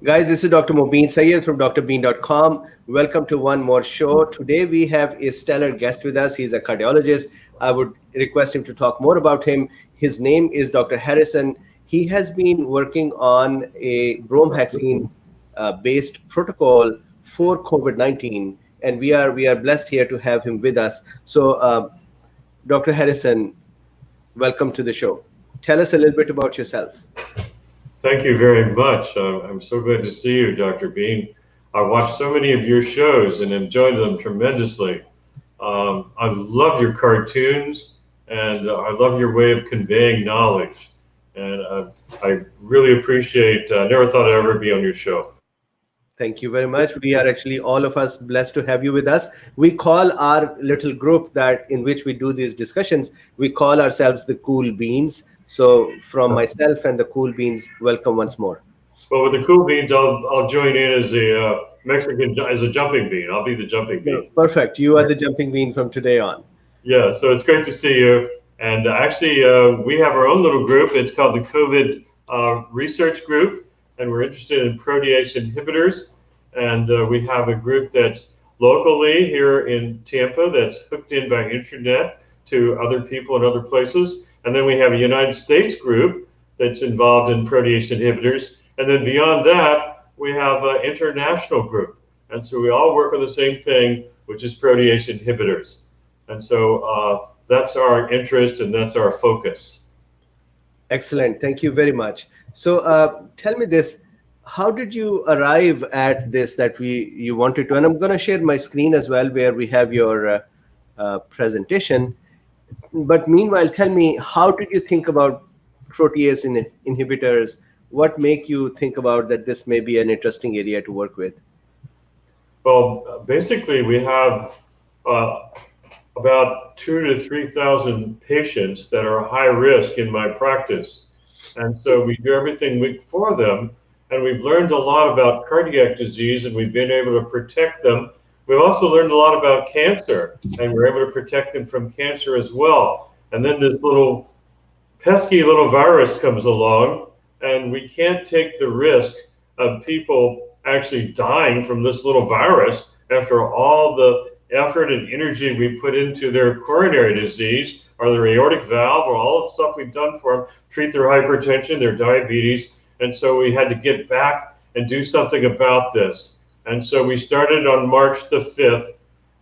Guys, this is Dr. Mobeen Sayed from Drbeen.com. Welcome to one more show. Today we have a stellar guest with us. He's a cardiologist. I would request him to talk more about him. His name is Dr. Harrison. He has been working on a bromhexine based protocol for COVID-19, and we are blessed here to have him with us. So, Dr. Harrison, welcome to the show. Tell us a little bit about yourself. Thank you very much. I'm so glad to see you, Dr. Bean. I watched so many of your shows and enjoyed them tremendously. I love your cartoons and I love your way of conveying knowledge. And I really appreciate, never thought I'd ever be on your show. Thank you very much. We are actually all of us blessed to have you with us. We call our little group that in which we do these discussions, we call ourselves the Cool Beans. So from myself and the Cool Beans, welcome once more. Well, with the Cool Beans, I'll join in as a Mexican, as a jumping bean. I'll be the jumping bean. Perfect. You are the jumping bean from today on. Yeah, so it's great to see you. And actually, we have our own little group. It's called the COVID Research Group, and we're interested in protease inhibitors. And we have a group that's locally here in Tampa that's hooked in by internet to other people in other places. And then we have a United States group that's involved in protease inhibitors. And then beyond that, we have an international group. And so we all work on the same thing, which is protease inhibitors. And so that's our interest and that's our focus. Excellent. Thank you very much. So tell me this, how did you arrive at this that you wanted to? And I'm going to share my screen as well where we have your presentation. But meanwhile, tell me, how did you think about protease inhibitors? What make you think about that this may be an interesting area to work with? Well, basically, we have about 2,000 to 3,000 patients that are high risk in my practice. And so we do everything for them. And we've learned a lot about cardiac disease, and we've been able to protect them. We've also learned a lot about cancer, and we're able to protect them from cancer as well. And then this little pesky little virus comes along, and we can't take the risk of people actually dying from this little virus after all the effort and energy we put into their coronary disease or their aortic valve or all the stuff we've done for them, treat their hypertension, their diabetes. And so we had to get back and do something about this. And so we started on March the 5th,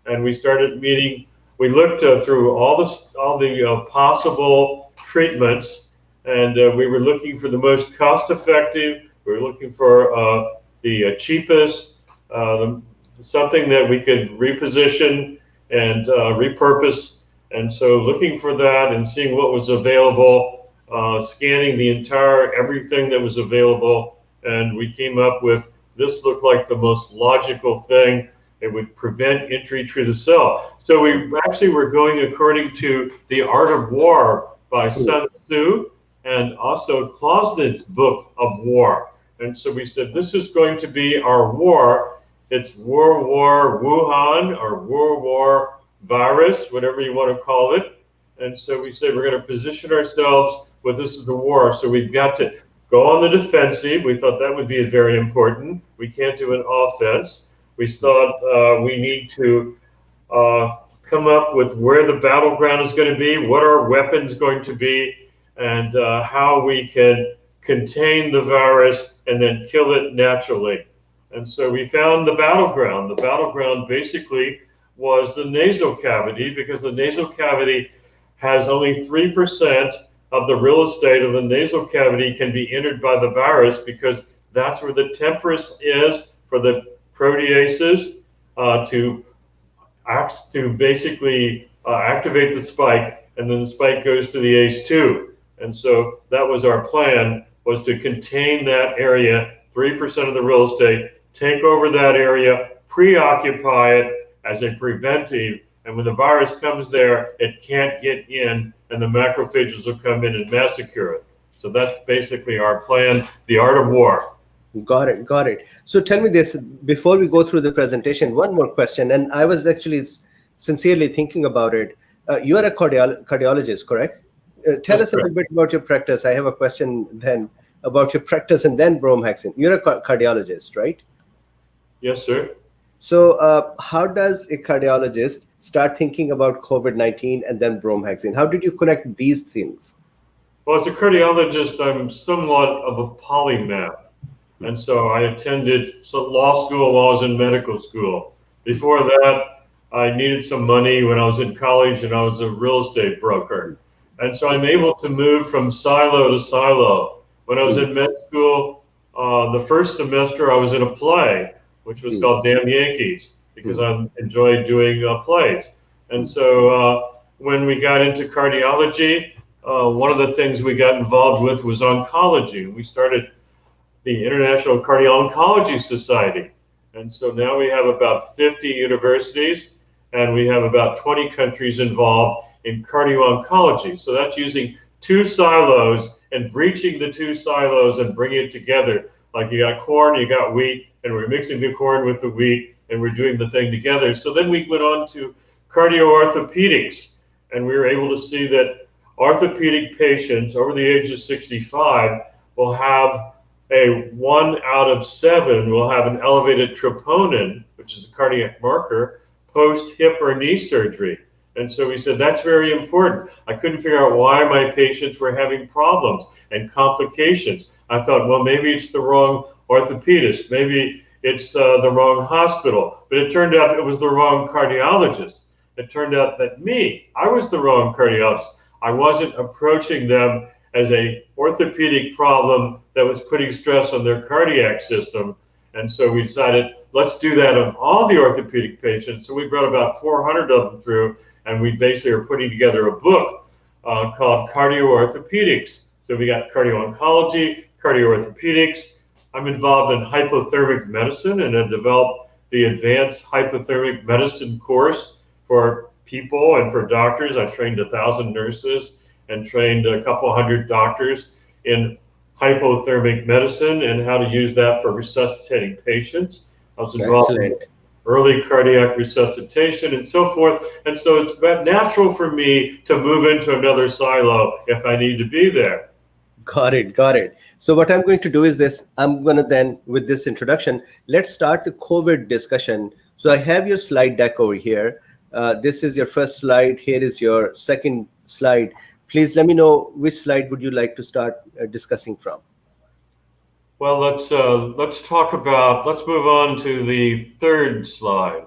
and we started meeting. We looked through all the possible treatments, and we were looking for the most cost-effective. We were looking for the cheapest, something that we could reposition and repurpose. And so looking for that and seeing what was available, scanning the entire everything that was available, and we came up with this looked like the most logical thing. It would prevent entry to the cell. So we actually were going according to The Art of War by Sun Tzu and also Clausen's book of war. And so we said, this is going to be our war. It's World War Wuhan or World War virus, whatever you want to call it. And so we said, we're going to position ourselves with this is the war. So we've got to go on the defensive. We thought that would be very important. We can't do an offense. We thought we need to come up with where the battleground is going to be, what our weapons going to be, and how we can contain the virus and then kill it naturally. And so we found the battleground. The battleground basically was the nasal cavity, because the nasal cavity has only 3% of the real estate of the nasal cavity can be entered by the virus, because that's where the temporus is for the proteases to basically activate the spike, and then the spike goes to the ACE2. And so that was our plan, was to contain that area, 3% of the real estate, take over that area, preoccupy it as a preventive, and when the virus comes there, it can't get in, and the macrophages will come in and massacre it. So that's basically our plan, The Art of War. Got it, got it. So tell me this, before we go through the presentation, one more question, and I was actually sincerely thinking about it. You are a cardiologist, correct? Tell us a little bit about your practice. I have a question then. about your practice and then Bromhexine. You're a cardiologist, right? Yes, sir. So how does a cardiologist start thinking about COVID-19 and then Bromhexine? How did you connect these things? Well, as a cardiologist, I'm somewhat of a polymath. And so I attended law school while I was in medical school. Before that, I needed some money when I was in college, and I was a real estate broker. And so I'm able to move from silo to silo. When I was in med school, the first semester I was in a play, which was called Damn Yankees, because I enjoyed doing plays. And so when we got into cardiology, one of the things we got involved with was oncology. We started the International Cardio-Oncology Society. And so now we have about 50 universities, and we have about 20 countries involved in cardio-oncology. So that's using two silos and breaching the two silos and bringing it together. Like you got corn, you got wheat, and we're mixing the corn with the wheat, and we're doing the thing together. So then we went on to cardio-orthopedics, and we were able to see that orthopedic patients over the age of 65 will have 1 out of 7 will have an elevated troponin, which is a cardiac marker, post hip or knee surgery. And so we said, that's very important. I couldn't figure out why my patients were having problems and complications. I thought, well, maybe it's the wrong orthopedist. Maybe it's the wrong hospital. But it turned out it was the wrong cardiologist. It turned out that I was the wrong cardiologist. I wasn't approaching them as a orthopedic problem that was putting stress on their cardiac system. And so we decided, let's do that on all the orthopedic patients. So we brought about 400 of them through, and we basically are putting together a book called Cardio-Orthopedics. So we got cardio-oncology, cardio-orthopedics. I'm involved in hypothermic medicine, and I developed the advanced hypothermic medicine course for people and for doctors. I trained 1,000 nurses and trained a couple hundred doctors in hypothermic medicine and how to use that for resuscitating patients. I was involved in early cardiac resuscitation and so forth. And so it's natural for me to move into another silo if I need to be there. Got it, got it. So what I'm going to do is this. I'm going to then, with this introduction, let's start the COVID discussion. So I have your slide deck over here. This is your first slide. Here is your second slide. Please let me know which slide would you like to start discussing from. Well, let's talk about, let's move on to the third slide.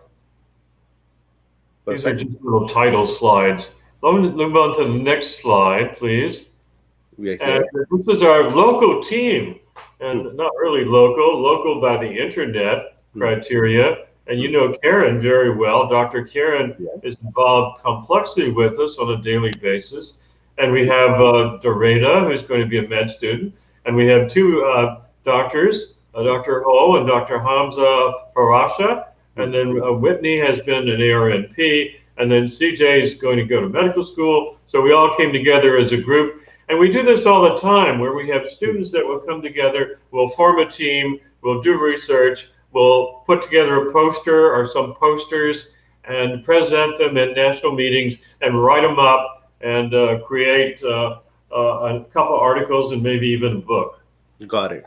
These are just little title slides. Let me move on to the next slide, please. And this is our local team, and not really local by the internet criteria. And you know Karen very well. Dr. Karen is involved complexly with us on a daily basis. And we have Dorena, who's going to be a med student. And we have two doctors, Dr. Ho and Dr. Hamza Farasha. And then Whitney has been an ARNP. And then CJ is going to go to medical school. So we all came together as a group. And we do this all the time, where we have students that will come together, we'll form a team, we'll do research, we'll put together a poster or some posters and present them at national meetings and write them up and create a couple articles and maybe even a book. Got it.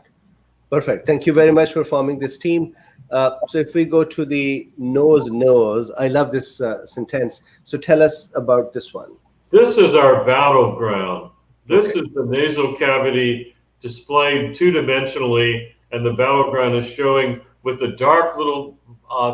Perfect. Thank you very much for forming this team. So if we go to the nose, I love this sentence. So tell us about this one. This is our battleground. This is the nasal cavity displayed two-dimensionally, and the battleground is showing with the dark little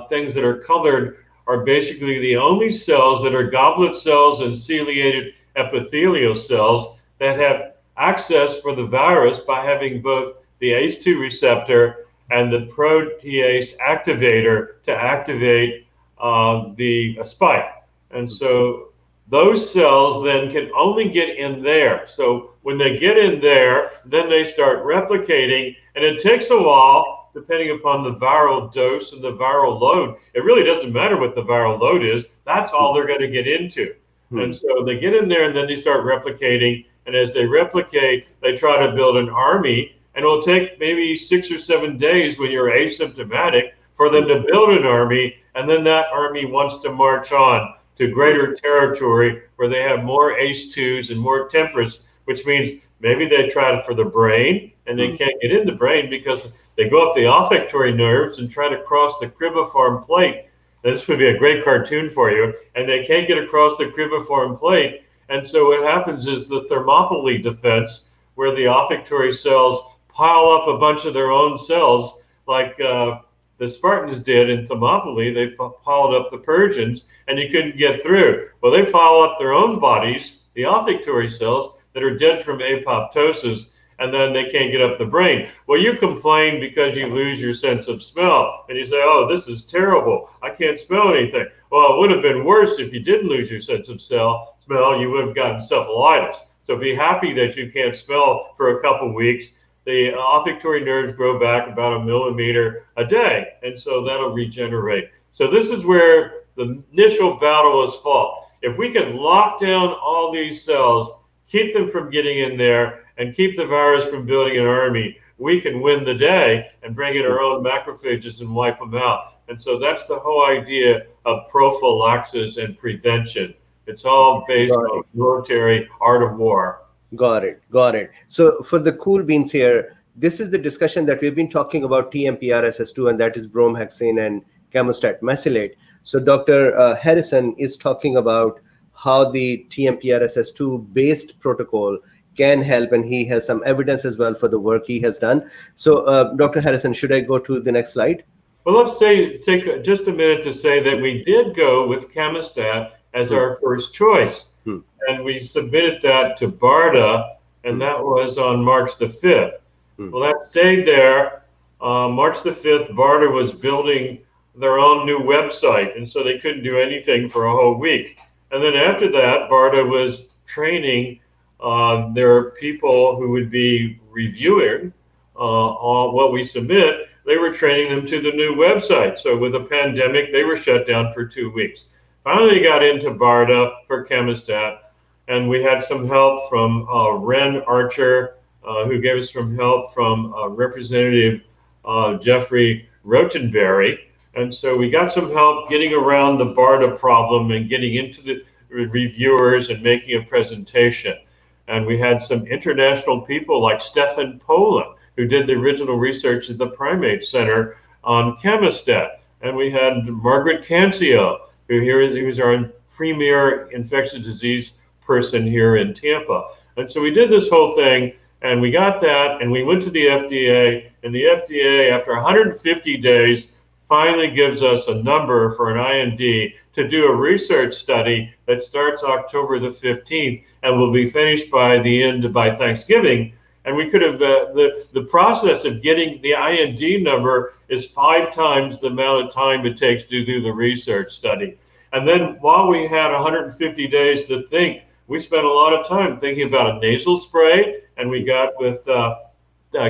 things that are colored are basically the only cells that are goblet cells and ciliated epithelial cells that have access for the virus by having both the ACE2 receptor and the protease activator to activate the spike. And so those cells then can only get in there. So when they get in there, then they start replicating, and it takes a while, depending upon the viral dose and the viral load. It really doesn't matter what the viral load is. That's all they're going to get into. And so they get in there, and then they start replicating. And as they replicate, they try to build an army. And it'll take maybe 6 or 7 days when you're asymptomatic for them to build an army. And then that army wants to march on to greater territory where they have more ACE2s and more temperance, which means Maybe they tried it for the brain, and they can't get in the brain because they go up the olfactory nerves and try to cross the cribriform plate. This would be a great cartoon for you. And they can't get across the cribriform plate. And so what happens is the Thermopylae defense, where the olfactory cells pile up a bunch of their own cells, like the Spartans did in Thermopylae. They piled up the Persians, and you couldn't get through. Well, they pile up their own bodies, the olfactory cells that are dead from apoptosis, and then they can't get up the brain. Well, you complain because you lose your sense of smell, and you say, oh, this is terrible. I can't smell anything. Well, it would have been worse if you didn't lose your sense of smell. You would have gotten encephalitis. So be happy that you can't smell for a couple weeks. The olfactory nerves grow back about 1 millimeter a day, and so that'll regenerate. So this is where the initial battle is fought. If we can lock down all these cells, keep them from getting in there, and keep the virus from building an army, we can win the day and bring in our own macrophages and wipe them out. And so that's the whole idea of prophylaxis and prevention. It's all based on military art of war. Got it. Got it. So for the cool beans here, this is the discussion that we've been talking about TMPRSS2, and that is bromhexine and chemostat mesylate. So Dr. Harrison is talking about how the TMPRSS2 based protocol can help, and he has some evidence as well for the work he has done. So Dr. Harrison, should I go to the next slide? Well, let's take just a minute to say that we did go with chemostat as our first choice. And we submitted that to BARDA, and that was on March the 5th. Well, that stayed there. March the 5th, BARDA was building their own new website, and so they couldn't do anything for a whole week. And then after that, BARDA was training their people who would be reviewing all what we submit. They were training them to the new website. So with a pandemic, they were shut down for 2 weeks. Finally got into BARDA for chemostat, and we had some help from Ren Archer, who gave us some help from Representative Jeffrey Rotenberry. And so we got some help getting around the BARDA problem and getting into the reviewers and making a presentation. And we had some international people like Stefan Poland, who did the original research at the Primate Center on chemostat. And we had Margaret Cancio, who's our premier infectious disease person here in Tampa. And so we did this whole thing, and we got that, and we went to the FDA, and the FDA, after 150 days, finally gives us a number for an IND to do a research study that starts October the 15th and will be finished by Thanksgiving. And we could have, the process of getting the IND number is 5 times the amount of time it takes to do the research study. And then while we had 150 days to think, we spent a lot of time thinking about a nasal spray, and we got with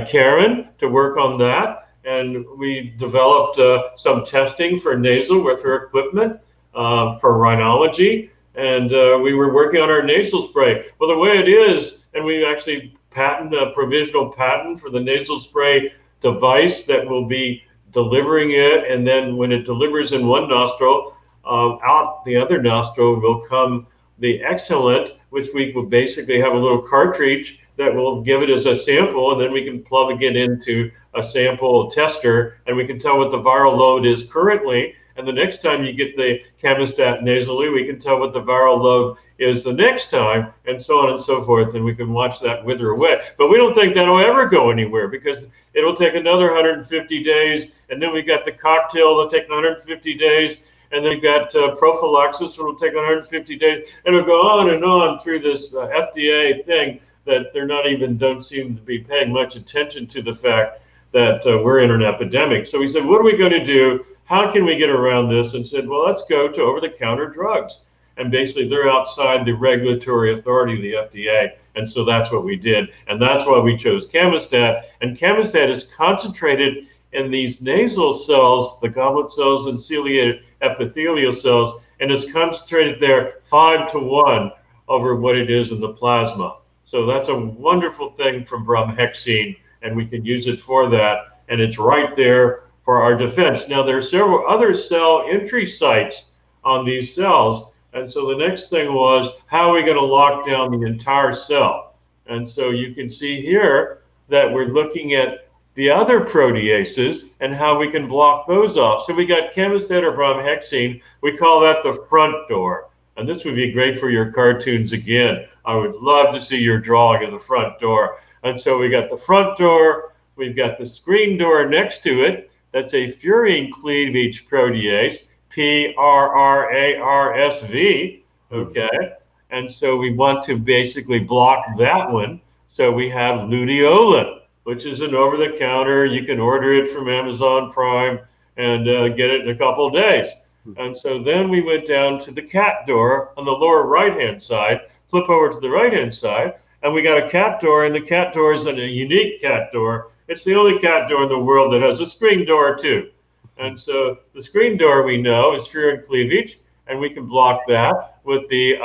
Karen to work on that. And we developed some testing for nasal with her equipment for rhinology. And we were working on our nasal spray. Well, the way it is, and we actually patent a provisional patent for the nasal spray device that will be delivering it. And then when it delivers in one nostril, out the other nostril will come the exhalant, which we will basically have a little cartridge that will give it as a sample, and then we can plug it into a sample tester, and we can tell what the viral load is currently. And the next time you get the chemostat nasally, we can tell what the viral load is the next time, and so on and so forth, and we can watch that wither away. But we don't think that'll ever go anywhere, because it'll take another 150 days, and then we got the cocktail that'll take 150 days, and then we've got prophylaxis, which will take 150 days, and it'll go on and on through this FDA thing that don't seem to be paying much attention to the fact that we're in an epidemic. So we said, what are we going to do? How can we get around this? And said, well, let's go to over-the-counter drugs. And basically, they're outside the regulatory authority of the FDA. And so that's what we did. And that's why we chose chemostat. And chemostat is concentrated in these nasal cells, the goblet cells and ciliated epithelial cells, and is concentrated there 5 to 1 over what it is in the plasma. So that's a wonderful thing from bromhexine, and we can use it for that. And it's right there for our defense. Now, there are several other cell entry sites on these cells. And so the next thing was, how are we going to lock down the entire cell? And so you can see here that we're looking at the other proteases and how we can block those off. So we got chemisted or bromhexine. We call that the front door. And this would be great for your cartoons again. I would love to see your drawing of the front door. And so we got the front door. We've got the screen door next to it. That's a furin cleavage protease, PRRARSV. Okay. And so we want to basically block that one. So we have luteolin, which is an over-the-counter. You can order it from Amazon Prime and get it in a couple of days. And so then we went down to the cat door on the lower right-hand side, flip over to the right-hand side, and we got a cat door, and the cat door is a unique cat door. It's the only cat door in the world that has a screen door too. And so the screen door we know is furin cleavage, and we can block that with the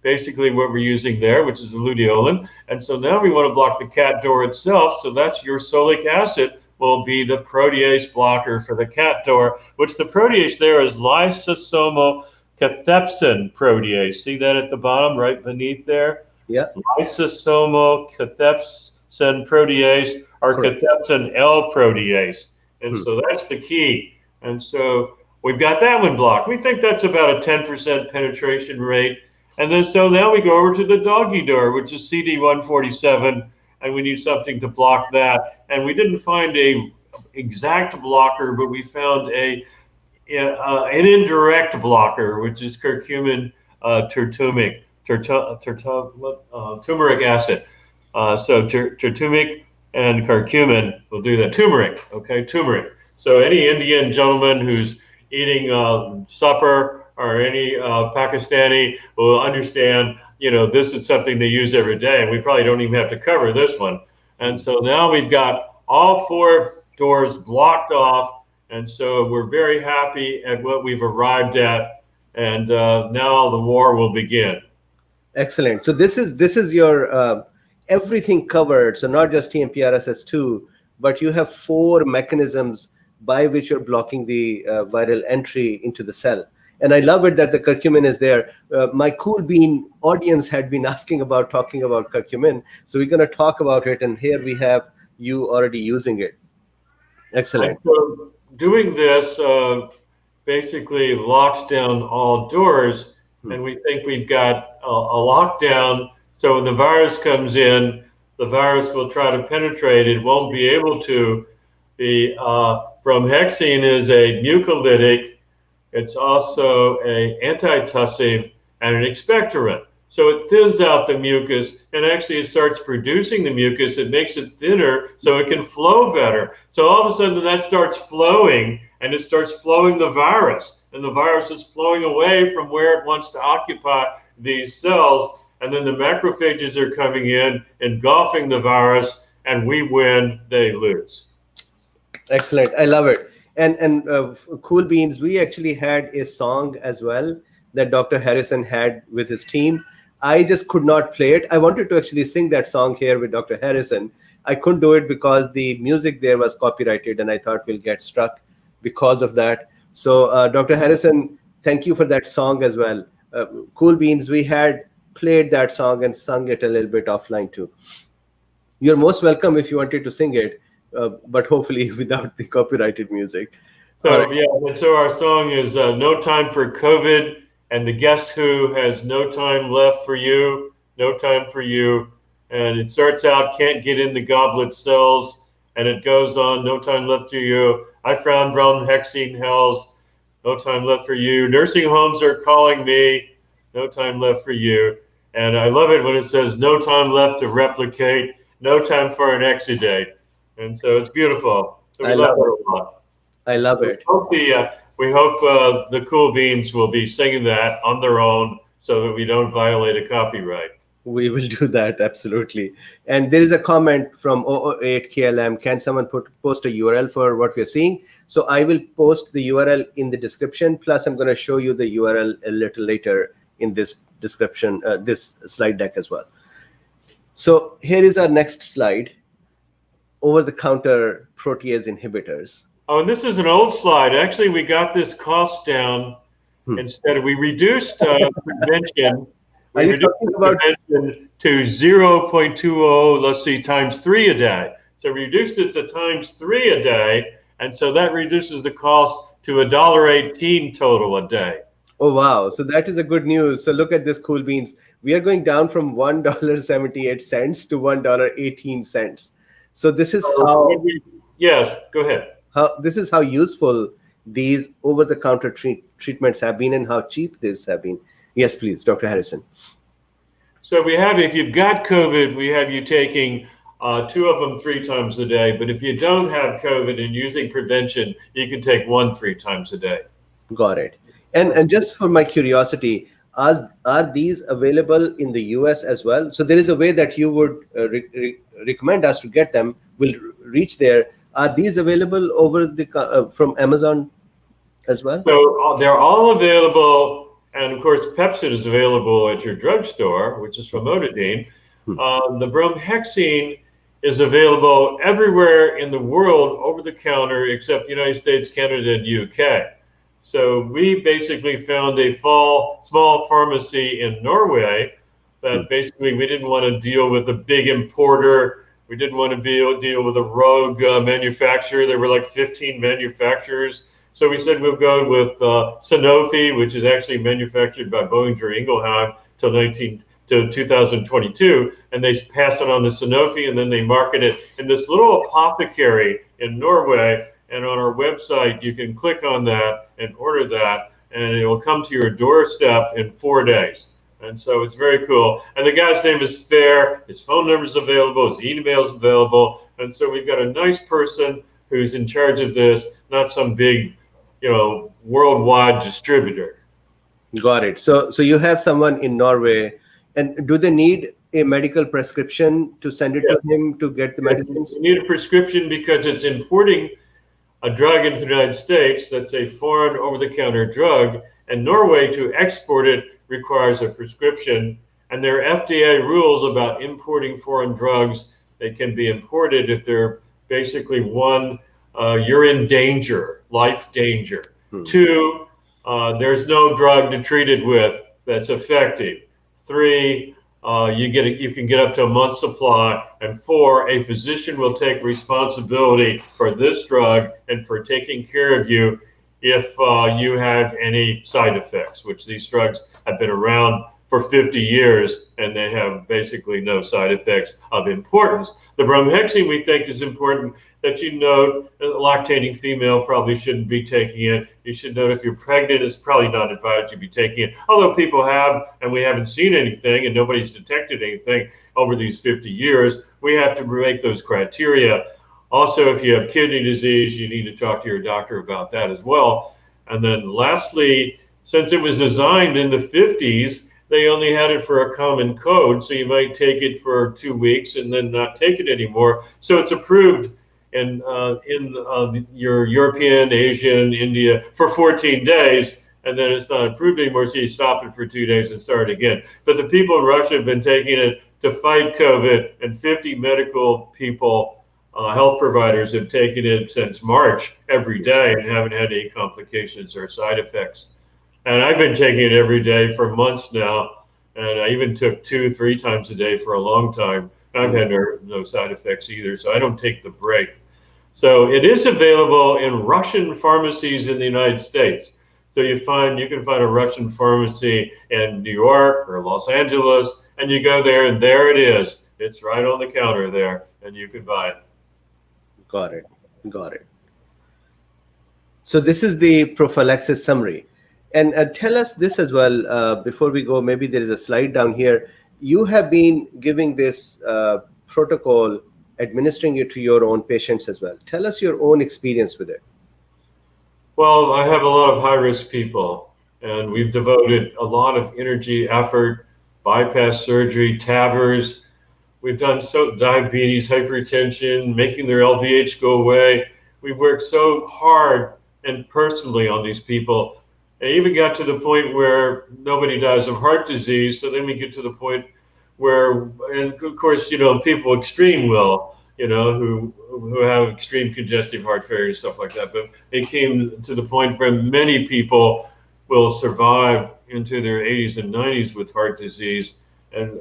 basically what we're using there, which is the luteolin. And so now we want to block the cat door itself. So that's your ursotic acid will be the protease blocker for the cat door, which the protease there is lysosomal cathepsin protease. See that at the bottom right beneath there? Yeah. Lysosomal cathepsin protease or cathepsin L protease. And so that's the key. And so we've got that one blocked. We think that's about a 10% penetration rate. And then so now we go over to the doggy door, which is CD147, and we need something to block that. And we didn't find a exact blocker, but we found an indirect blocker, which is curcumin turmeric acid. So turmeric and curcumin will do that. Turmeric, okay, turmeric. So any Indian gentleman who's eating supper or any Pakistani will understand, this is something they use every day, and we probably don't even have to cover this one. And so now we've got all 4 doors blocked off, and so we're very happy at what we've arrived at, and now the war will begin. Excellent. So this is your everything covered. So not just TMPRSS2, but you have 4 mechanisms by which you're blocking the viral entry into the cell. And I love it that the curcumin is there. My Cool Bean audience had been asking about talking about curcumin. So we're going to talk about it. And here we have you already using it. Excellent. And so doing this basically locks down all doors. And we think we've got a lockdown. So when the virus comes in, the virus will try to penetrate. It won't be able to. The bromhexine is a mucolytic. It's also an antitussive and an expectorant. So it thins out the mucus, and actually it starts producing the mucus. It makes it thinner so it can flow better. So all of a sudden that starts flowing, and it starts flowing the virus. And the virus is flowing away from where it wants to occupy these cells. And then the macrophages are coming in, engulfing the virus, and we win, they lose. Excellent. I love it. And Cool Beans, we actually had a song as well that Dr. Harrison had with his team. I just could not play it. I wanted to actually sing that song here with Dr. Harrison. I couldn't do it because the music there was copyrighted, and I thought we'll get struck because of that. So Dr. Harrison, thank you for that song as well. Cool Beans, we had played that song and sung it a little bit offline too. You're most welcome if you wanted to sing it. But hopefully without the copyrighted music. So right. Yeah, and so our song is No Time for COVID, and the Guess Who has No Time Left for You, No Time for You. And it starts out, can't get in the goblet cells, and it goes on, no time left for you. I found bromhexine hells, no time left for you. Nursing homes are calling me, no time left for you. And I love it when it says no time left to replicate, no time for an exudate. And so it's beautiful. So we love it a lot. I love it. We hope the Cool Beans will be singing that on their own so that we don't violate a copyright. We will do that, absolutely. And there is a comment from 008KLM. Can someone post a URL for what we're seeing? So I will post the URL in the description. Plus, I'm going to show you the URL a little later in this description, this slide deck as well. So here is our next slide. Over-the-counter protease inhibitors. Oh, and this is an old slide. Actually, we got this cost down. Instead, we reduced prevention. Are We you reduced talking the about? prevention to 0.20, let's see, times 3 a day. So we reduced it to times 3 a day, and so that reduces the cost to $1.18 total a day. Oh wow! So that is a good news. So look at this, cool beans. We are going down from $1.78 to $1.18. So this is Yes, go ahead. how useful these over-the-counter treatments have been, and how cheap these have been. Yes, please, Dr. Harrison. So we have, if you've got COVID, we have you taking 2 of them 3 times a day. But if you don't have COVID and using prevention, you can take 1 3 times a day. Got it. And just for my curiosity, are these available in the US as well? So there is a way that you would recommend us to get them. Will reach there. Are these available over the from Amazon as well? So they're all available. And of course, Pepsid is available at your drugstore, which is from Drbeen. The Bromhexine is available everywhere in the world over the counter except the United States, Canada, and UK. So we basically found a small pharmacy in Norway that basically we didn't want to deal with a big importer. We didn't want to deal with a rogue manufacturer. There were like 15 manufacturers. So we said we'll go with Sanofi, which is actually manufactured by Boehringer Ingelheim till 2022, and they pass it on to Sanofi, and then they market it in this little apothecary in Norway. And on our website, you can click on that and order that, and it will come to your doorstep in 4 days. And so it's very cool. And the guy's name is there. His phone number is available. His email is available. And so we've got a nice person who's in charge of this, not some big, worldwide distributor. Got it. So you have someone in Norway, and do they need a medical prescription to send it to him to get the medicines? You need a prescription because it's importing a drug into the United States that's a foreign over-the-counter drug, and Norway, to export it, requires a prescription. And there are FDA rules about importing foreign drugs. They can be imported if they're basically, 1, you're in danger, life danger. 2, there's no drug to treat it with that's effective. 3, you can get up to a month's supply. And 4, a physician will take responsibility for this drug and for taking care of you if you have any side effects, which these drugs have been around for 50 years and they have basically no side effects of importance. The Bromhexine, we think, is important that you note a lactating female probably shouldn't be taking it. You should note if you're pregnant, it's probably not advised you be taking it. Although people have, and we haven't seen anything and nobody's detected anything over these 50 years, we have to make those criteria. Also, if you have kidney disease, you need to talk to your doctor about that as well. And then lastly, since it was designed in the 50s, they only had it for a common code. So you might take it for 2 weeks and then not take it anymore. So it's approved in your European, Asian, India for 14 days, and then it's not approved anymore, so you stop it for 2 days and start again. But the people in Russia have been taking it to fight COVID, and 50 medical people, health providers, have taken it since March every day and haven't had any complications or side effects. And I've been taking it every day for months now, and I even took 2 3 times a day for a long time. I've had no side effects either, so I don't take the break. So it is available in Russian pharmacies in the United States. So you can find a Russian pharmacy in New York or Los Angeles, and you go there and there it is. It's right on the counter there, and you can buy it. Got it. So this is the prophylaxis summary. And tell us this as well, before we go, maybe there is a slide down here. You have been giving this protocol, administering it to your own patients as well. Tell us your own experience with it. Well, I have a lot of high-risk people, and we've devoted a lot of energy, effort, bypass surgery, TAVRs. We've done diabetes, hypertension, making their LVH go away. We've worked so hard and personally on these people. And even got to the point where nobody dies of heart disease. So then we get to the point where, and of course, people extreme will, who have extreme congestive heart failure and stuff like that. But it came to the point where many people will survive into their 80s and 90s with heart disease, and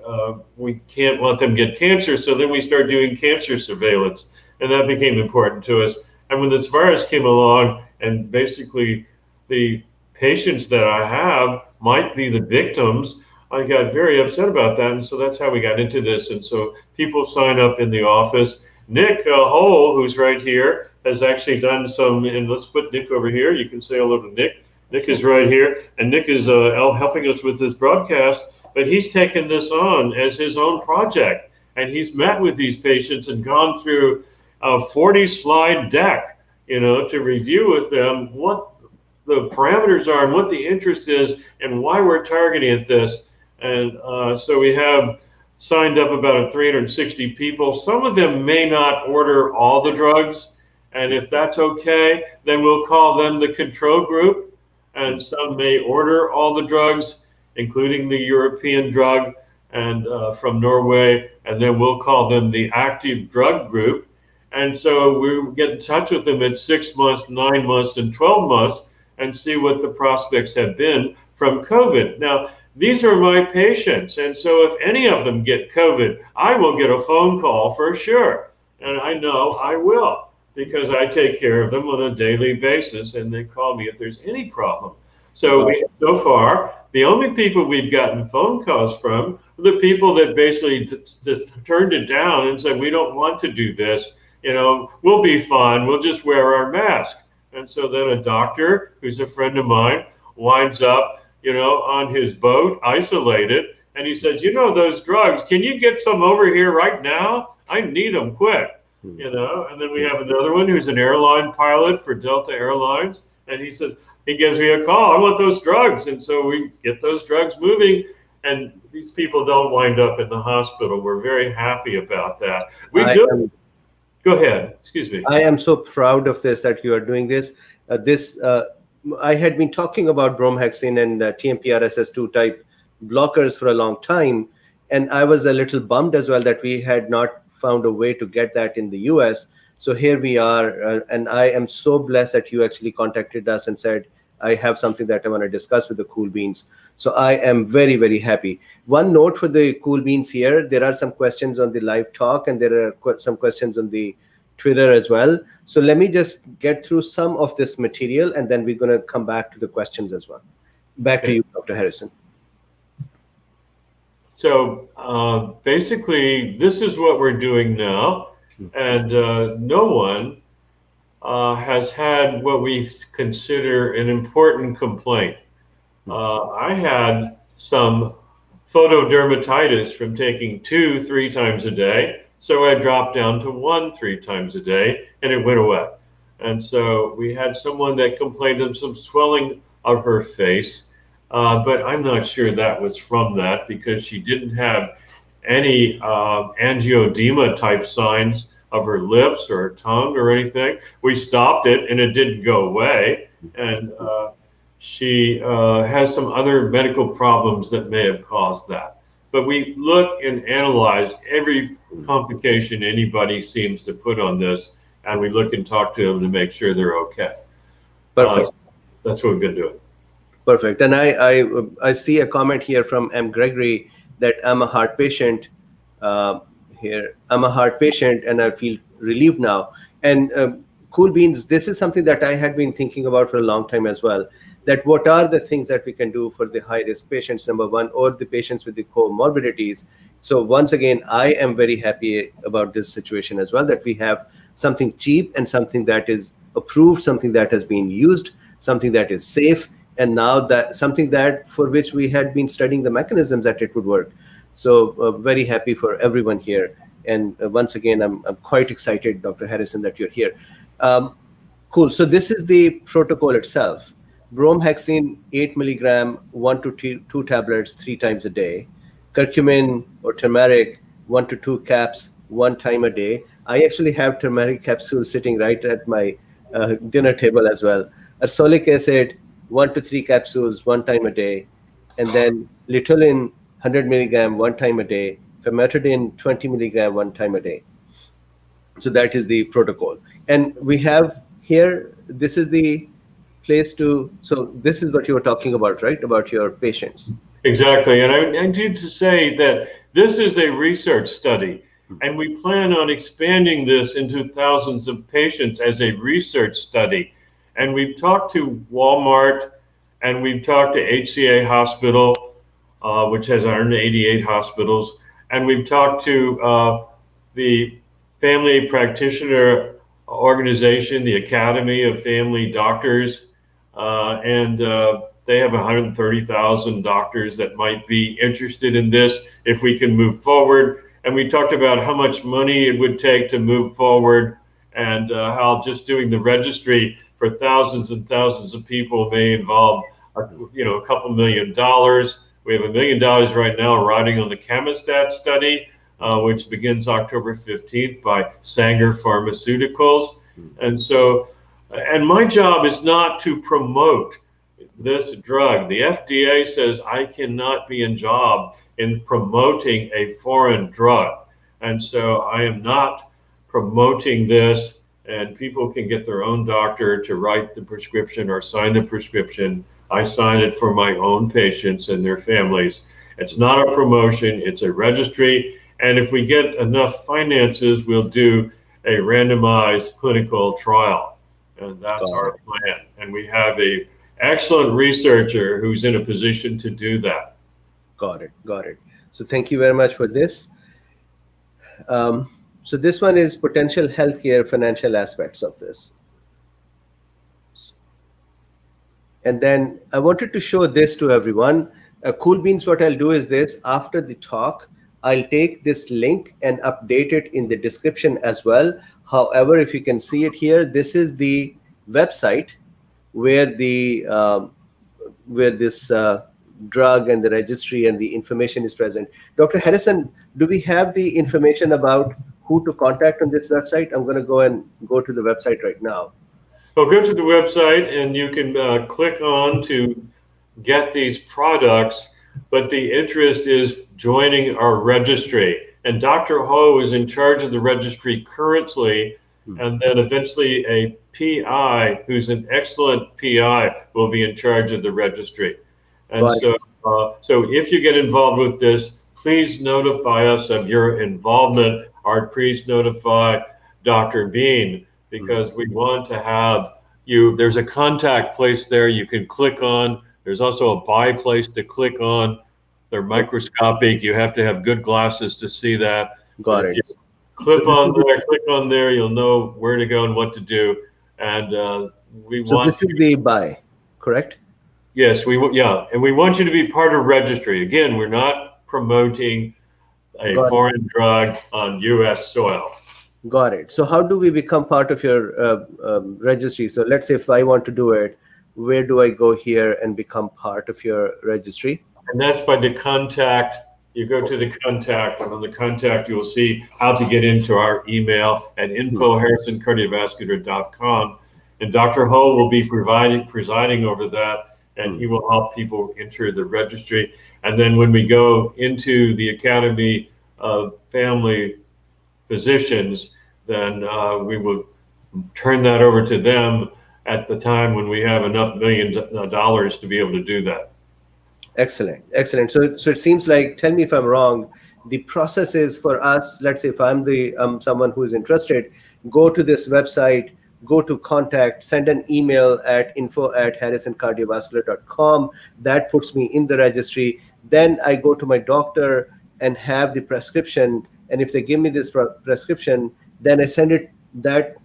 we can't let them get cancer. So then we started doing cancer surveillance, and that became important to us. And when this virus came along, and basically the patients that I have might be the victims, I got very upset about that. And so that's how we got into this. And so people sign up in the office. Nick Hull, who's right here, has actually done some, and let's put Nick over here. You can say hello to Nick. Nick is right here, and Nick is helping us with this broadcast, but he's taken this on as his own project. And he's met with these patients and gone through a 40-slide deck, to review with them what the parameters are and what the interest is and why we're targeting at this. And so we have signed up about 360 people. Some of them may not order all the drugs, and if that's okay, then we'll call them the control group. And some may order all the drugs, including the European drug and from Norway, and then we'll call them the active drug group. And so we get in touch with them at 6 months, 9 months, and 12 months and see what the prospects have been from COVID. Now, these are my patients, and so if any of them get COVID, I will get a phone call for sure. And I know I will, because I take care of them on a daily basis, and they call me if there's any problem. So so far, the only people we've gotten phone calls from are the people that basically just turned it down and said, we don't want to do this. We'll be fine. We'll just wear our mask. And so then a doctor who's a friend of mine winds up, on his boat, isolated. And he says, those drugs, can you get some over here right now? I need them quick, And then we have another one who's an airline pilot for Delta Airlines. And he said, he gives me a call. I want those drugs. And so we get those drugs moving. And these people don't wind up in the hospital. We're very happy about that. Go ahead. Excuse me. I am so proud of this, that you are doing this. I had been talking about Bromhexine and TMPRSS2 type blockers for a long time, and I was a little bummed as well that we had not found a way to get that in the US. So here we are, and I am so blessed that you actually contacted us and said, I have something that I want to discuss with the Cool Beans. So I am very, very happy. One note for the Cool Beans here, there are some questions on the live talk, and there are some questions on the Twitter as well. So let me just get through some of this material, and then we're going to come back to the questions as well. Back to you, Dr. Harrison. So basically, this is what we're doing now. And no one has had what we consider an important complaint. I had some photodermatitis from taking 2-3 times a day. So I dropped down to 1-3 times a day, and it went away. And so we had someone that complained of some swelling of her face, but I'm not sure that was from that, because she didn't have any angioedema type signs of her lips or her tongue or anything. We stopped it, and it didn't go away. And she has some other medical problems that may have caused that. But we look and analyze every complication anybody seems to put on this, and we look and talk to them to make sure they're okay. Perfect. That's what we've been doing. Perfect. And I see a comment here from M. Gregory that I'm a heart patient here. I'm a heart patient, and I feel relieved now. And Cool Beans, this is something that I had been thinking about for a long time as well. That what are the things that we can do for the high-risk patients, number one, or the patients with the comorbidities. So once again, I am very happy about this situation as well, that we have something cheap and something that is approved, something that has been used, something that is safe, and now that something that for which we had been studying the mechanisms that it would work. So very happy for everyone here. And once again, I'm quite excited, Dr. Harrison, that you're here. Cool. So this is the protocol itself. Bromhexine 8 milligram, 1 to 2 tablets 3 times a day. Curcumin or turmeric, 1 to 2 caps 1 time a day. I actually have turmeric capsules sitting right at my dinner table as well. Ursolic acid, 1 to 3 capsules 1 time a day. And then Litolin, 100 milligram 1 time a day. Famotidine, 20 milligram 1 time a day. So that is the protocol. And we have here, this is the place to, so this is what you were talking about, right? About your patients. Exactly. And I need to say that this is a research study, and we plan on expanding this into thousands of patients as a research study. And we've talked to Walmart, and we've talked to HCA Hospital, which has 188 hospitals, and we've talked to the family practitioner organization, the Academy of Family Doctors, and they have 130,000 doctors that might be interested in this if we can move forward. And we talked about how much money it would take to move forward, and how just doing the registry for thousands and thousands of people may involve, a couple $1 million. We have $1 million right now riding on the Chemistat study, which begins October 15th by Sanger Pharmaceuticals. And so, and my job is not to promote this drug. The FDA says I cannot be involved in promoting a foreign drug. And so I am not promoting this, and people can get their own doctor to write the prescription or sign the prescription. I sign it for my own patients and their families. It's not a promotion, it's a registry. And if we get enough finances, we'll do a randomized clinical trial. And that's our plan. And we have a excellent researcher who's in a position to do that. Got it. So thank you very much for this. So this one is potential healthcare financial aspects of this. And then I wanted to show this to everyone. Cool Beans, what I'll do is this: after the talk, I'll take this link and update it in the description as well. However, if you can see it here, this is the website where this drug and the registry and the information is present. Dr. Harrison, do we have the information about who to contact on this website? I'm going to go to the website right now. Well, go to the website and you can click on to get these products, but the interest is joining our registry. And Dr. Ho is in charge of the registry currently, and then eventually a PI who's an excellent PI will be in charge of the registry. And so if you get involved with this, please notify us of your involvement, or please notify Dr. Bean, because we want to have you. There's a contact place there you can click on. There's also a buy place to click on. They're microscopic. You have to have good glasses to see that. Got it. Click on there, you'll know where to go and what to do. And this is the buy, correct? Yes, and we want you to be part of registry. Again, we're not promoting a foreign drug on U.S. soil. Got it. So how do we become part of your registry? So let's say if I want to do it, where do I go here and become part of your registry? And that's by the contact. You go to the contact, and on the contact, you will see how to get into our email at info@harrisoncardiovascular.com. And Dr. Ho will be presiding over that, and he will help people enter the registry. And then when we go into the Academy of Family Physicians, then we will turn that over to them at the time when we have enough $1 million to be able to do that. Excellent. So it seems like, tell me if I'm wrong, the process is for us, let's say if I'm someone who is interested, go to this website, go to contact, send an email at info@harrisoncardiovascular.com. That puts me in the registry. Then I go to my doctor and have the prescription. And if they give me this prescription, then I send it that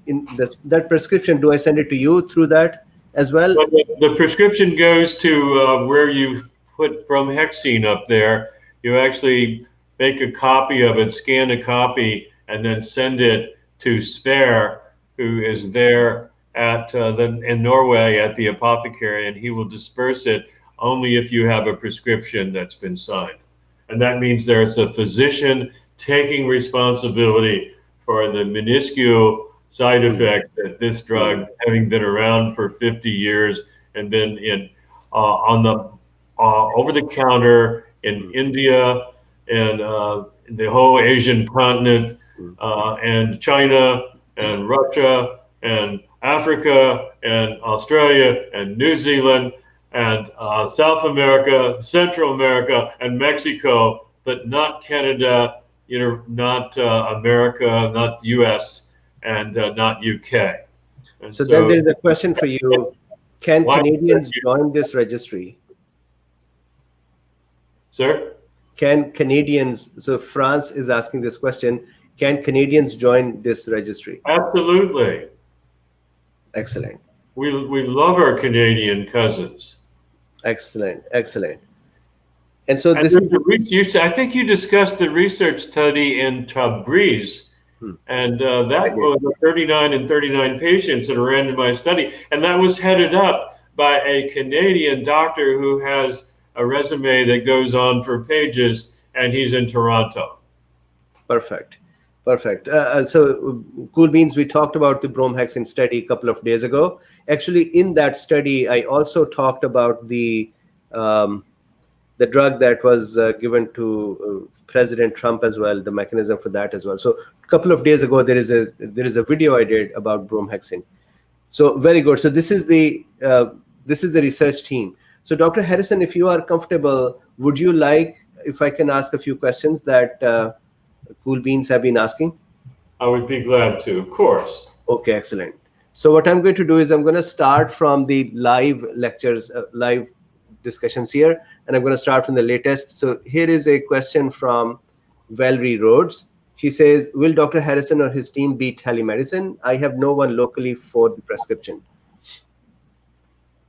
prescription. Do I send it to you through that as well? The prescription goes to where you put Bromhexine up there. You actually make a copy of it, scan a copy, and then send it to Spare, who is there in Norway at the apothecary, and he will disperse it only if you have a prescription that's been signed. And that means there's a physician taking responsibility for the minuscule side effects that this drug, having been around for 50 years and been on the over-the-counter in India and the whole Asian continent and China and Russia and Africa and Australia and New Zealand and South America, Central America, and Mexico, but not Canada, not America, not US, and not UK. And So then there's a question for you. Can why- Canadians join this registry? Sir? Can Canadians, so France is asking this question, can Canadians join this registry? Absolutely. Excellent. We love our Canadian cousins. Excellent. Excellent. And so And this is, I think you discussed the research study in Drbeen, and that was 39 and 39 patients in a randomized study, and that was headed up by a Canadian doctor who has a resume that goes on for pages, and he's in Toronto. Perfect. Perfect. So, Cool Beans, we talked about the Bromhexine study a couple of days ago. Actually, in that study, I also talked about the drug that was given to President Trump as well, the mechanism for that as well. So, a couple of days ago, there is a video I did about Bromhexine. So, very good. So, this is the research team. So, Dr. Harrison, if you are comfortable, would you like, if I can ask a few questions that Cool Beans have been asking? I would be glad to, of course. Okay, excellent. So what I'm going to do is I'm going to start from the live lectures, live discussions here, and I'm going to start from the latest. So here is a question from Valerie Rhodes. She says, will Dr. Harrison or his team be telemedicine? I have no one locally for the prescription.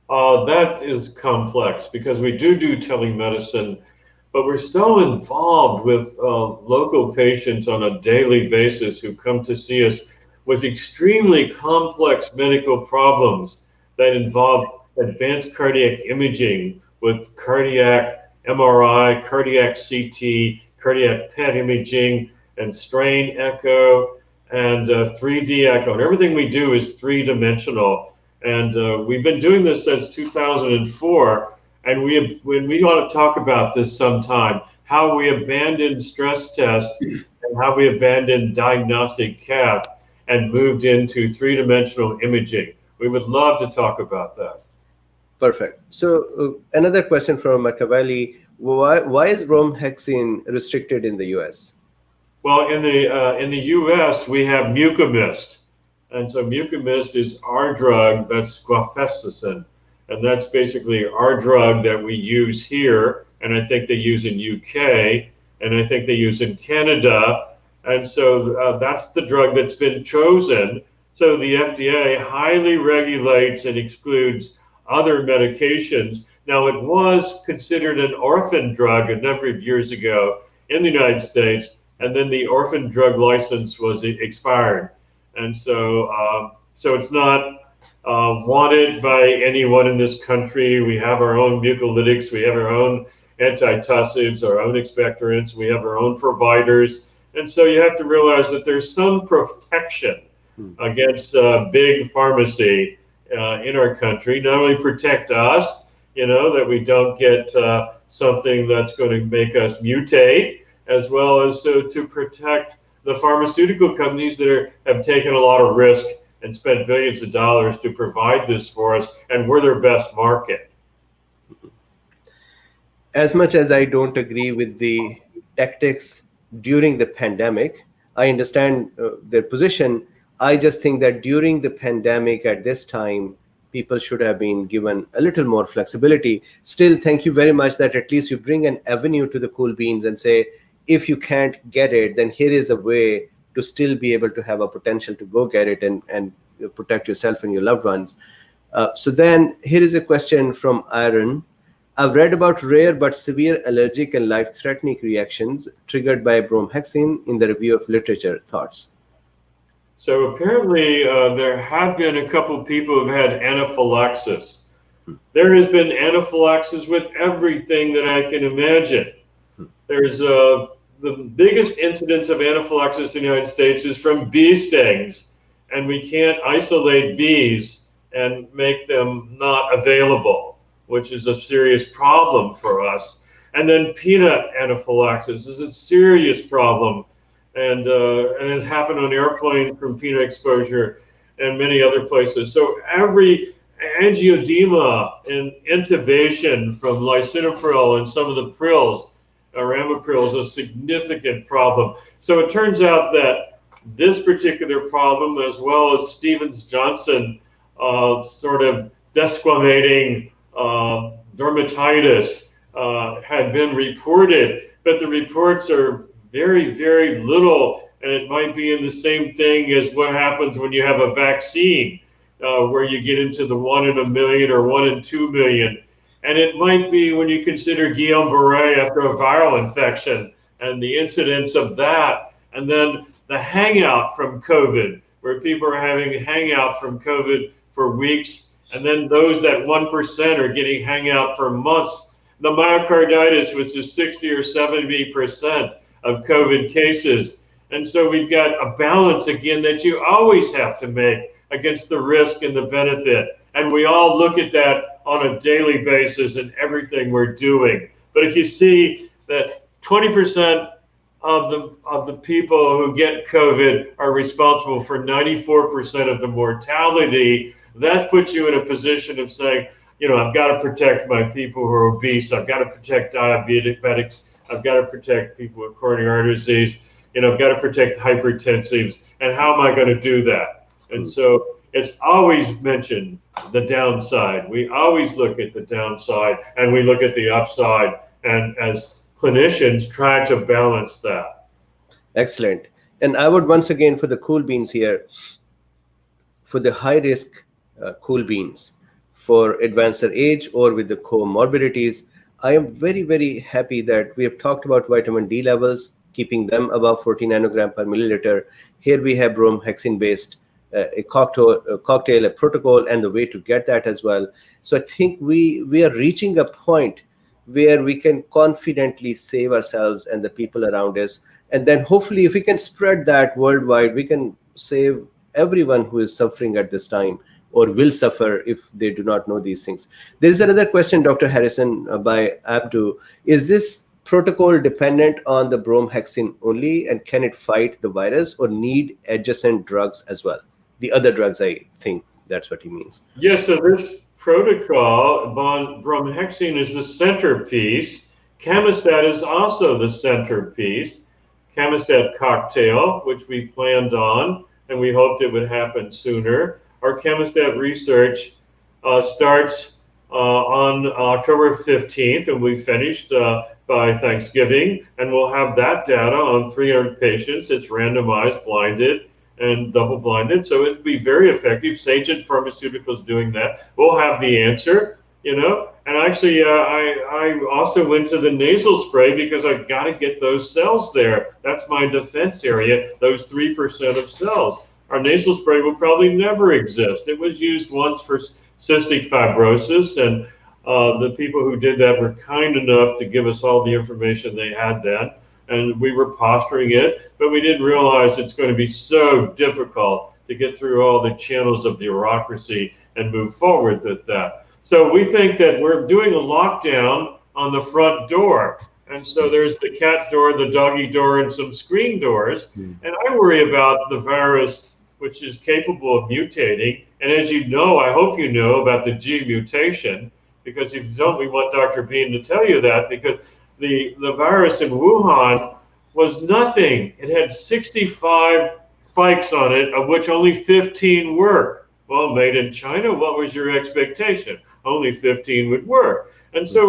That is complex because we do telemedicine, but we're so involved with local patients on a daily basis who come to see us with extremely complex medical problems that involve advanced cardiac imaging with cardiac MRI, cardiac CT, cardiac PET imaging, and strain echo, and 3D echo. And everything we do is three-dimensional. And we've been doing this since 2004. And we ought to talk about this sometime, how we abandoned stress tests and how we abandoned diagnostic cath and moved into three-dimensional imaging. We would love to talk about that. Perfect. So another question from Machiavelli, why is Bromhexine restricted in the US? Well, in the US, we have Mucomyst. And so Mucomyst is our drug, that's guafesicin. And that's basically our drug that we use here, and I think they use in UK, and I think they use in Canada. And so that's the drug that's been chosen. So the FDA highly regulates and excludes other medications. Now, it was considered an orphan drug a number of years ago in the United States, and then the orphan drug license was expired. And so, so it's not wanted by anyone in this country. We have our own mucolytics, we have our own antitussives, our own expectorants, we have our own providers. And so you have to realize that there's some protection against big pharmacy in our country, not only protect us, that we don't get something that's going to make us mutate, as well as to protect the pharmaceutical companies that have taken a lot of risk and spent billions of dollars to provide this for us, and we're their best market. As much as I don't agree with the tactics during the pandemic, I understand their position. I just think that during the pandemic at this time, people should have been given a little more flexibility. Still, thank you very much that at least you bring an avenue to the Cool Beans and say, if you can't get it, then here is a way to still be able to have a potential to go get it and protect yourself and your loved ones. So then here is a question from Aaron. I've read about rare but severe allergic and life-threatening reactions triggered by Bromhexine in the review of literature. Thoughts? So apparently there have been a couple of people who've had anaphylaxis. There has been anaphylaxis with everything that I can imagine. There's the biggest incidence of anaphylaxis in the United States is from bee stings, and we can't isolate bees and make them not available, which is a serious problem for us. And then peanut anaphylaxis is a serious problem, and it has happened on airplanes from peanut exposure. and many other places. So every angioedema and intubation from lisinopril and some of the prils or amipril is a significant problem. So it turns out that this particular problem, as well as Stevens-Johnson sort of desquamating dermatitis, had been reported, but the reports are very, very little, and it might be in the same thing as what happens when you have a vaccine, where you get into the 1 in a million or 1 in 2 million. And it might be when you consider Guillain-Barré after a viral infection and the incidence of that, and then the hangout from COVID, where people are having hangout from COVID for weeks, and then those that 1% are getting hangout for months. The myocarditis, which is 60 or 70% of COVID cases. And so we've got a balance again that you always have to make against the risk and the benefit. And we all look at that on a daily basis in everything we're doing. But if you see that 20% of the people who get COVID are responsible for 94% of the mortality, that puts you in a position of saying, you know, I've got to protect my people who are obese. I've got to protect diabetics. I've got to protect people with coronary artery disease. You know, I've got to protect hypertensives. And how am I going to do that? And so it's always mentioned the downside. We always look at the downside and we look at the upside. And as clinicians, try to balance that. Excellent. And I would once again, for the cool beans here, for the high risk cool beans, for advanced age or with the comorbidities, I am very, very happy that we have talked about vitamin D levels, keeping them above 40 nanogram per milliliter. Here we have bromhexine based a cocktail, a protocol, and the way to get that as well. So I think we are reaching a point where we can confidently save ourselves and the people around us. And then hopefully if we can spread that worldwide, we can save everyone who is suffering at this time or will suffer if they do not know these things. There is another question, Dr. Harrison, by Abdu. Is this protocol dependent on the bromhexine only, and can it fight the virus or need adjacent drugs as well? The other drugs, I think that's what he means. Yes, so this protocol, bromhexine is the centerpiece. Chemistat is also the centerpiece. Chemistat cocktail, which we planned on, and we hoped it would happen sooner. Our Chemistat research starts on October 15th, and we finished by Thanksgiving, and we'll have that data on 300 patients. It's randomized, blinded, and double-blinded, so it'd be very effective. Sagent Pharmaceuticals doing that. We'll have the answer, you know. And actually, I also went to the nasal spray because I got to get those cells there. That's my defense area, those 3% of cells. Our nasal spray will probably never exist. It was used once for cystic fibrosis, and the people who did that were kind enough to give us all the information they had then. And we were posturing it, but we didn't realize it's going to be so difficult to get through all the channels of bureaucracy and move forward with that. So we think that we're doing a lockdown on the front door. And so there's the cat door, the doggy door, and some screen doors. And I worry about the virus, which is capable of mutating. And as you know, I hope you know about the G mutation, because if you don't, we want Dr. Bean to tell you that, because the virus in Wuhan was nothing. It had 65 spikes on it, of which only 15 work. Well, made in China, what was your expectation? Only 15 would work. And so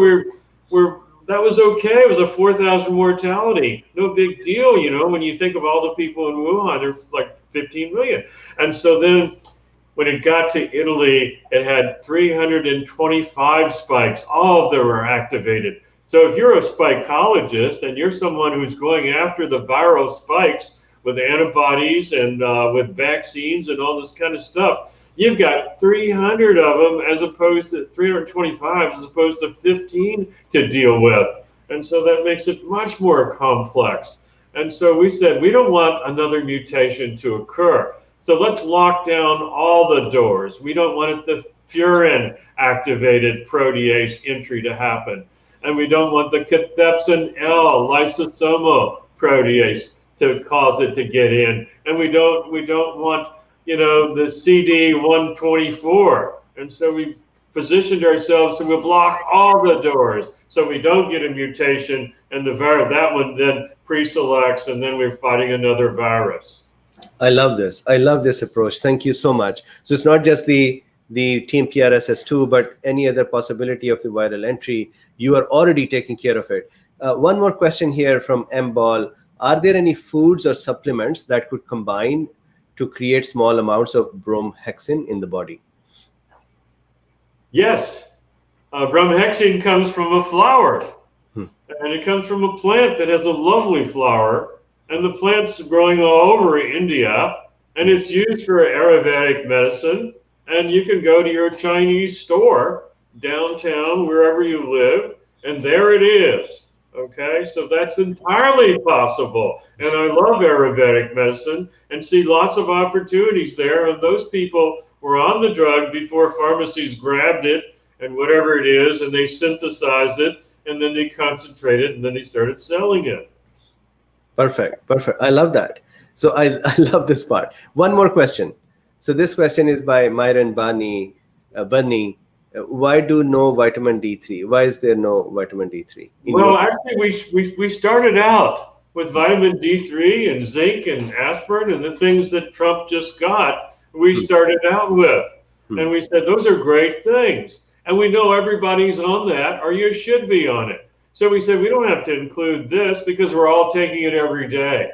that was okay. It was a 4,000 mortality. No big deal, you know, when you think of all the people in Wuhan, there's like 15 million. And so then when it got to Italy, it had 325 spikes. All of them were activated. So if you're a spicologist and you're someone who's going after the viral spikes with antibodies and with vaccines and all this kind of stuff, you've got 300 of them as opposed to 325 as opposed to 15 to deal with. And so that makes it much more complex. And so we said, we don't want another mutation to occur. So let's lock down all the doors. We don't want the furin activated protease entry to happen. And we don't want the cathepsin L lysosomal protease to cause it to get in. And we don't want the CD 124. And so we've positioned ourselves so we block all the doors so we don't get a mutation, and that one then pre-selects, and then we're fighting another virus. I love this. I love this approach. Thank you so much. So it's not just the team PRSS2, but any other possibility of the viral entry, you are already taking care of it. One more question here from M Ball. Are there any foods or supplements that could combine to create small amounts of bromhexine in the body? Yes. Bromhexine comes from a flower, and it comes from a plant that has a lovely flower, and the plant's growing all over India, and it's used for Ayurvedic medicine, and you can go to your Chinese store downtown, wherever you live, and there it is. Okay, so that's entirely possible. And I love Ayurvedic medicine and see lots of opportunities there. And those people were on the drug before pharmacies grabbed it and whatever it is, and they synthesized it, and then they concentrated, and then they started selling it. Perfect. Perfect. I love that. So I love this part. One more question. So this question is by Myron Bunny. Why do no vitamin D3? Why is there no vitamin D3? Well, actually, we started out with vitamin D3 and zinc and aspirin and the things that Trump just got. We started out with, and we said those are great things, and we know everybody's on that, or you should be on it. So we said we don't have to include this because we're all taking it every day,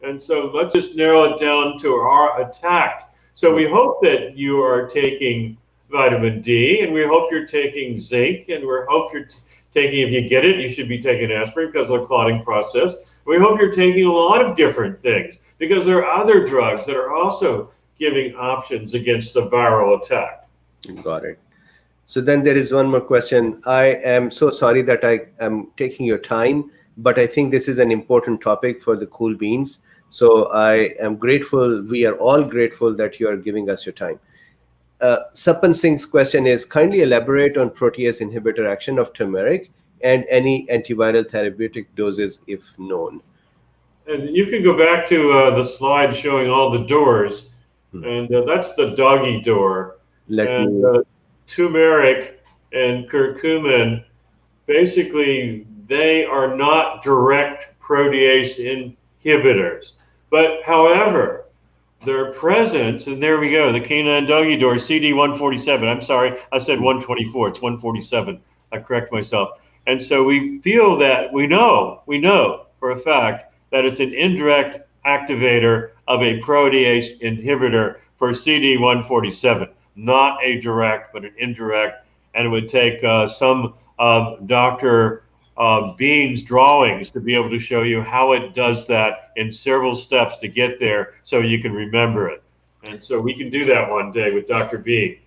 and so let's just narrow it down to our attack. So we hope that you are taking vitamin D, and we hope you're taking zinc, and we hope you're taking, if you get it, you should be taking aspirin because of the clotting process. We hope you're taking a lot of different things because there are other drugs that are also giving options against the viral attack. Got it. So then there is one more question. I am so sorry that I am taking your time, but I think this is an important topic for the Cool Beans. So I am grateful. We are all grateful that you are giving us your time. Sapan Singh's question is, kindly elaborate on protease inhibitor action of turmeric and any antiviral therapeutic doses if known. And you can go back to the slide showing all the doors, and that's the doggy door. Turmeric and curcumin, basically, they are not direct protease inhibitors. But however, their presence, and there we go, the canine doggy door, CD147. I'm sorry, I said 124. It's 147. I correct myself. And so we feel that we know for a fact that it's an indirect activator of a protease inhibitor for CD147, not a direct, but an indirect. And it would take some Dr. Bean's drawings to be able to show you how it does that in several steps to get there so you can remember it. And so we can do that one day with Dr. Bean.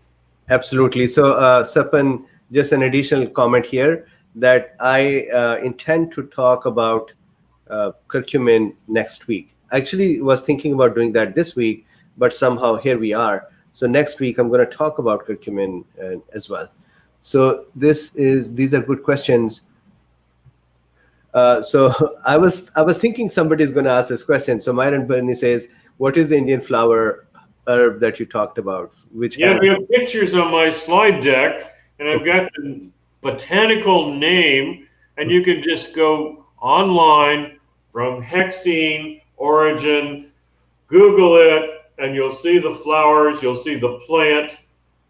Absolutely. So Sapan, just an additional comment here that I intend to talk about curcumin next week. I actually was thinking about doing that this week, but somehow here we are. So next week I'm going to talk about curcumin as well. So these are good questions. So I was thinking somebody's going to ask this question. So Myron Burney says, "What is the Indian flower herb that you talked about?" We have pictures on my slide deck, and I've got the botanical name, and you can just go online from Bromhexine origin, Google it, and you'll see the flowers, you'll see the plant,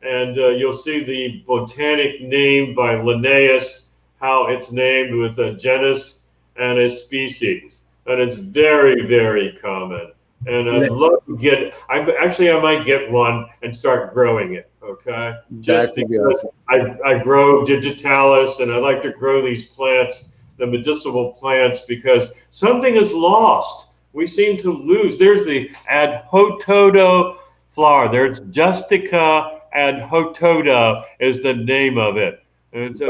and you'll see the botanic name by Linnaeus, how it's named with a genus and a species. And it's very, very common. And I'd love to I might get one and start growing it, okay? Just because I grow digitalis, and I like to grow these plants, the medicinal plants, because something is lost. We seem to lose. There's the adhotoda flower. There's Justica adhotoda is the name of it. And it's a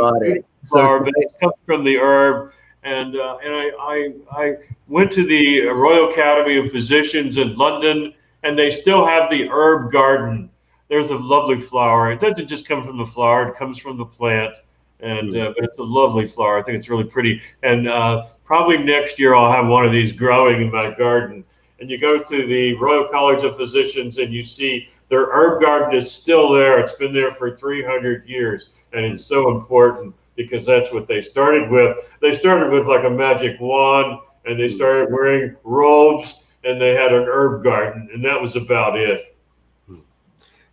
flower, but it comes from the herb. And I went to the Royal Academy of Physicians in London, and they still have the herb garden. There's a lovely flower. It doesn't just come from the flower; it comes from the plant. And but it's a lovely flower. I think it's really pretty. And probably next year I'll have one of these growing in my garden. and you go to the Royal College of Physicians and you see their herb garden is still there. It's been there for 300 years, and it's so important because that's what they started with. They started with like a magic wand, and they started wearing robes, and they had an herb garden, and that was about it.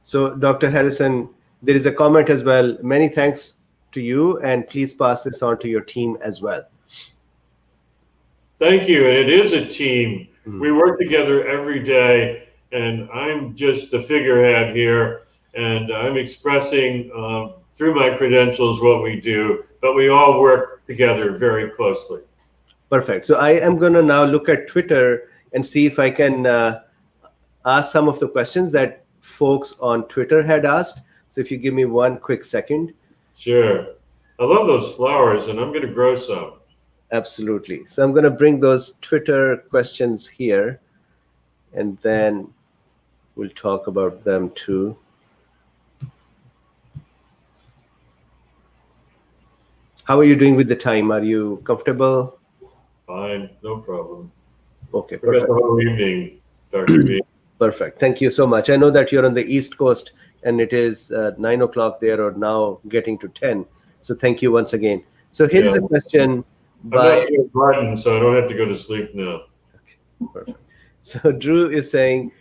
So, Dr. Harrison, there is a comment as well. Many thanks to you, and please pass this on to your team as well. Thank you, and it is a team. We work together every day, and I'm just the figurehead here, and I'm expressing through my credentials what we do, but we all work together very closely. Perfect. So I am going to now look at Twitter and see if I can ask some of the questions that folks on Twitter had asked. So if you give me one quick second. Sure. I love those flowers, and I'm going to grow some. Absolutely. So I'm going to bring those Twitter questions here, and then we'll talk about them too. How are you doing with the time? Are you comfortable? Fine, no problem. Okay, perfect. perfect. The whole evening, Dr. B. Perfect. Thank you so much. I know that you're on the East Coast, and it is 9 o'clock there, or now getting to 10. So thank you once again. So here is a question by... I'm not in garden, so I don't have to go to sleep now. Okay, perfect. So Drew is saying,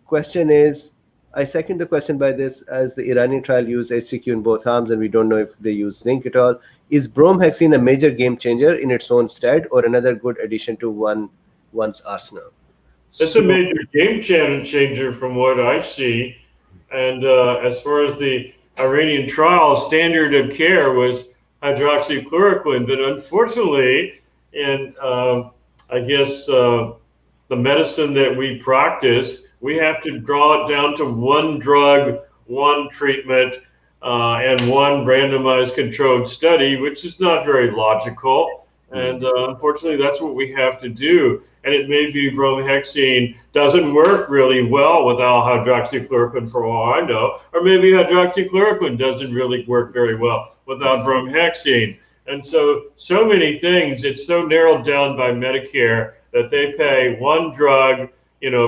question is, I second the question by this, as the Iranian trial used HCQ in both arms, and we don't know if they use zinc at all. Is bromhexine a major game changer in its own stead, or another good addition to one's arsenal? It's a major game changer from what I see. And as far as the Iranian trial, standard of care was hydroxychloroquine, but unfortunately, in I guess the medicine that we practice, we have to draw it down to one drug, one treatment, and one randomized controlled study, which is not very logical. And unfortunately, that's what we have to do. And it may be bromhexine doesn't work really well without hydroxychloroquine, for all I know. Or maybe hydroxychloroquine doesn't really work very well without bromhexine. And so many things, it's so narrowed down by Medicare that they pay one drug,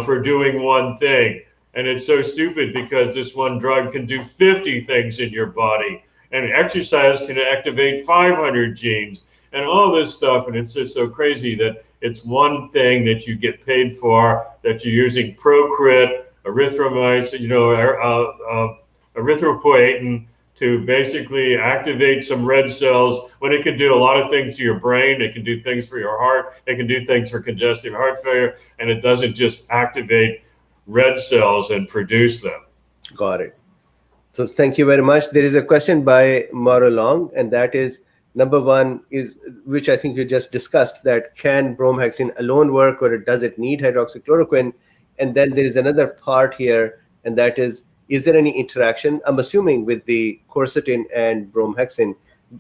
for doing one thing. And it's so stupid because this one drug can do 50 things in your body. And exercise can activate 500 genes and all this stuff. And it's just so crazy that it's one thing that you get paid for, that you're using Procrit, erythromycin, erythropoietin to basically activate some red cells, when it can do a lot of things to your brain. It can do things for your heart. It can do things for congestive heart failure. And it doesn't just activate red cells and produce them. Got it. So thank you very much. There is a question by Mauro Long, and that is, number one is, which I think you just discussed, that can bromhexine alone work, or does it need hydroxychloroquine? And then there is another part here, and that is there any interaction, I'm assuming, with the quercetin and bromhexine?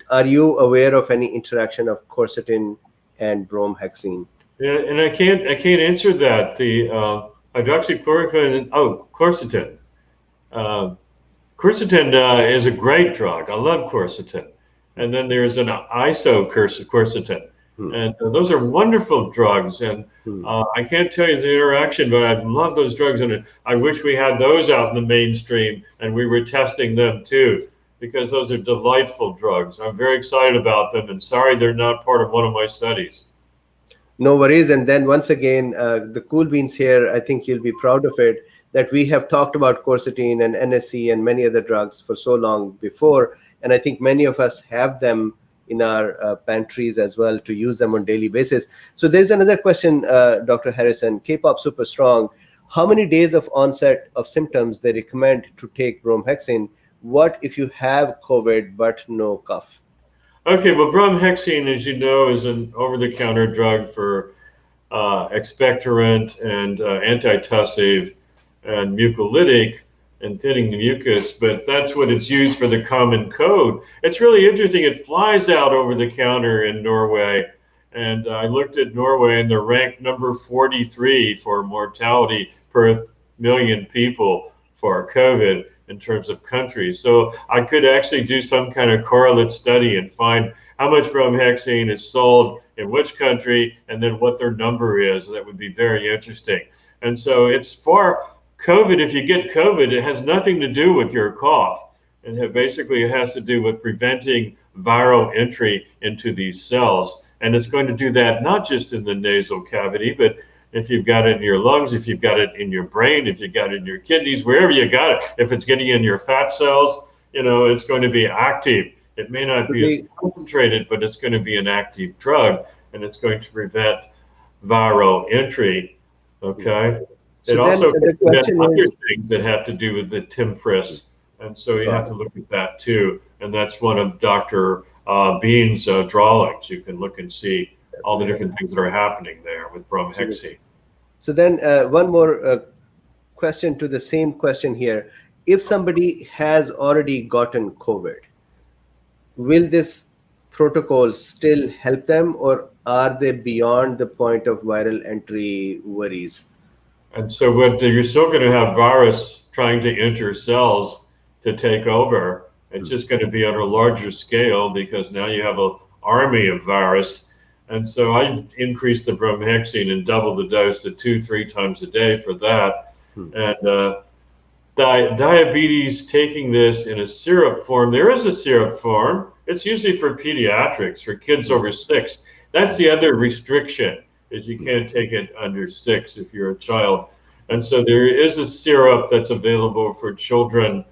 Are you aware of any interaction of quercetin and bromhexine? Yeah, and I can't answer that. The hydroxychloroquine, quercetin. Quercetin is a great drug. I love quercetin. And then there's an quercetin. And those are wonderful drugs. And I can't tell you the interaction, but I love those drugs. And I wish we had those out in the mainstream and we were testing them too, because those are delightful drugs. I'm very excited about them, and sorry they're not part of one of my studies. No worries. And then once again, the cool beans here, I think you'll be proud of it, that we have talked about quercetin and NSC and many other drugs for so long before. And I think many of us have them in our pantries as well to use them on a daily basis. So there's another question, Dr. Harrison, K-pop super strong. How many days of onset of symptoms they recommend to take bromhexine? What if you have COVID but no cough? Okay, well, bromhexine, as you know, is an over-the-counter drug for expectorant and antitussive and mucolytic and thinning the mucus, but that's what it's used for the common cold. It's really interesting. It flies out over the counter in Norway, and I looked at Norway, and they're ranked number 43 for mortality per million people for COVID in terms of countries. So I could actually do some kind of correlate study and find how much bromhexine is sold in which country, and then what their number is. That would be very interesting. And so it's for COVID. If you get COVID, it has nothing to do with your cough. And basically, it has to do with preventing viral entry into these cells. And it's going to do that not just in the nasal cavity, but if you've got it in your lungs, if you've got it in your brain, if you've got it in your kidneys, wherever you got it, if it's getting in your fat cells, it's going to be active. It may not be as concentrated, but it's going to be an active drug, and it's going to prevent viral entry. Okay. It also prevents other things that have to do with the TIMFRIS. And so you have to look at that too. And that's one of Dr. Bean's drawings. You can look and see all the different things that are happening there with bromhexine. So then one more question to the same question here. If somebody has already gotten COVID, will this protocol still help them, or are they beyond the point of viral entry worries? And so you're still going to have virus trying to enter cells to take over. It's just going to be on a larger scale because now you have an army of virus. And so I increased the bromhexine and doubled the dose to 2-3 times a day for that. And diabetes, taking this in a syrup form, there is a syrup form. It's usually for pediatrics, for kids over 6. That's the other restriction, is you can't take it under 6 if you're a child. And so there is a syrup that's available for children.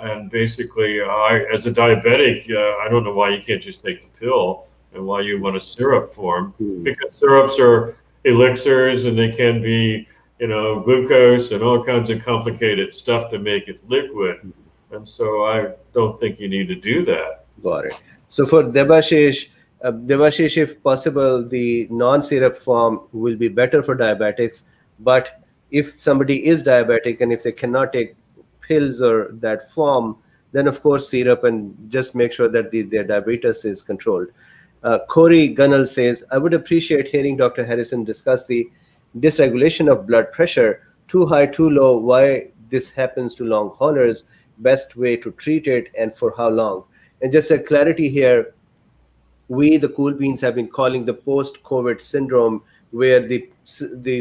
And basically, as a diabetic, I don't know why you can't just take the pill and why you want a syrup form, because syrups are elixirs and they can be, glucose and all kinds of complicated stuff to make it liquid. And so I don't think you need to do that. Got it. So for Debashish, if possible, the non-syrup form will be better for diabetics. But if somebody is diabetic and if they cannot take pills or that form, then of course syrup, and just make sure that their diabetes is controlled. Corey Gunnell says, I would appreciate hearing Dr. Harrison discuss the dysregulation of blood pressure, too high, too low, why this happens to long haulers, best way to treat it, and for how long. And just a clarity here, we, the Cool Beans, have been calling the post-COVID syndrome, where the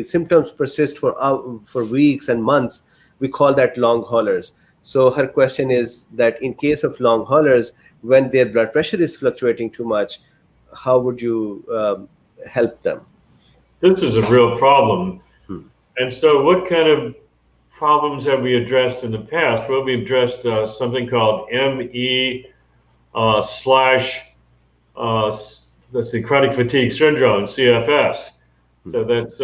symptoms persist for weeks and months. We call that long haulers. So her question is that in case of long haulers, when their blood pressure is fluctuating too much, how would you help them? This is a real problem. And so what kind of problems have we addressed in the past? Well, we addressed something called ME slash chronic fatigue syndrome, CFS. So that's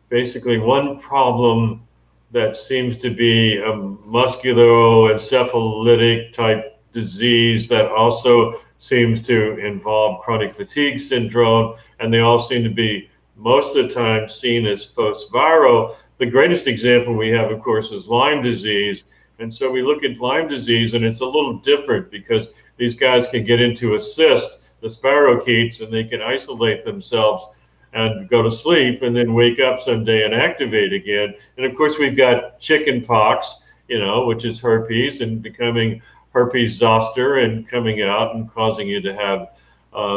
basically one problem that seems to be a musculoencephalitic type disease that also seems to involve chronic fatigue syndrome, and they all seem to be most of the time seen as post-viral. The greatest example we have, of course, is Lyme disease. And so we look at Lyme disease, and it's a little different because these guys can get into a cyst, the spirochetes, and they can isolate themselves and go to sleep and then wake up someday and activate again. And of course, we've got chicken pox, which is herpes, and becoming herpes zoster and coming out and causing you to have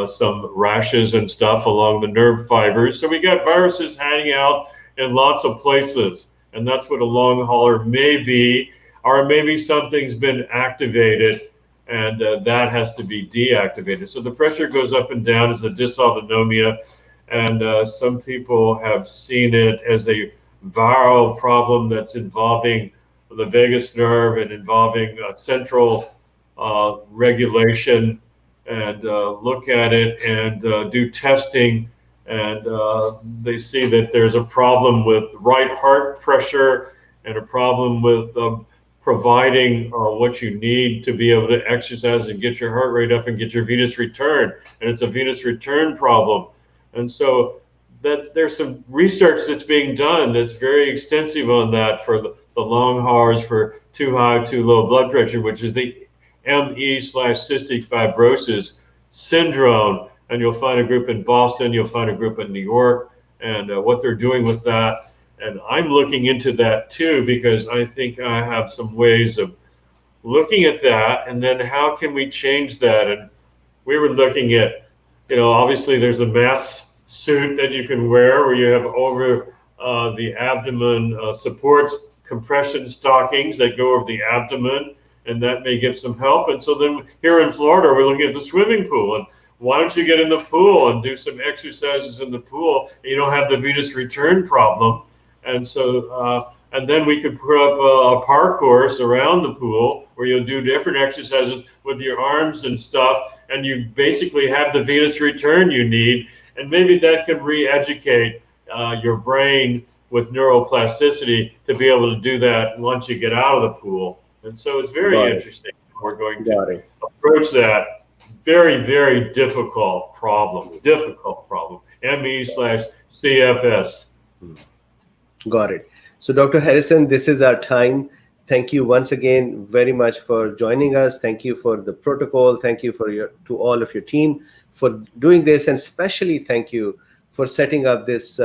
some rashes and stuff along the nerve fibers. So we got viruses hanging out in lots of places. And that's what a long hauler may be, or maybe something's been activated and that has to be deactivated. So the pressure goes up and down as a dysautonomia. And some people have seen it as a viral problem that's involving the vagus nerve and involving central regulation, and look at it and do testing. And they see that there's a problem with right heart pressure and a problem with providing what you need to be able to exercise and get your heart rate up and get your venous return. And it's a venous return problem. And so there's some research that's being done that's very extensive on that for the long haulers for too high, too low blood pressure, which is the ME/cystic fibrosis syndrome. And you'll find a group in Boston, you'll find a group in New York, and what they're doing with that. And I'm looking into that too, because I think I have some ways of looking at that, and then how can we change that? And we were looking at, obviously there's a mask suit that you can wear where you have over the abdomen supports, compression stockings that go over the abdomen, and that may give some help. And so then here in Florida, we're looking at the swimming pool. And why don't you get in the pool and do some exercises in the pool? You don't have the venous return problem. And so, and then we could put up a park course around the pool where you'll do different exercises with your arms and stuff, and you basically have the venous return you need. And maybe that could re-educate your brain with neuroplasticity to be able to do that once you get out of the pool. And so it's very interesting. We're going to approach that very, very difficult problem, ME/CFS. Got it. So Dr. Harrison, this is our time. Thank you once again very much for joining us. Thank you for the protocol. Thank you to all of your team for doing this, and especially thank you for setting up this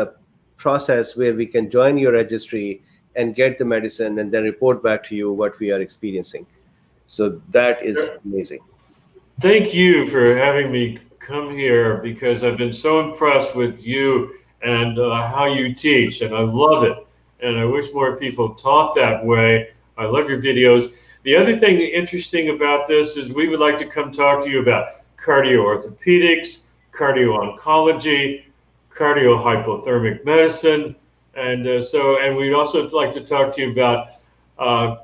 process where we can join your registry and get the medicine and then report back to you what we are experiencing. So that is amazing. Thank you for having me come here, because I've been so impressed with you and how you teach, and I love it. And I wish more people taught that way. I love your videos. The other thing interesting about this is we would like to come talk to you about cardio-orthopedics, cardio-oncology, cardio-hypothermic medicine, and we'd also like to talk to you about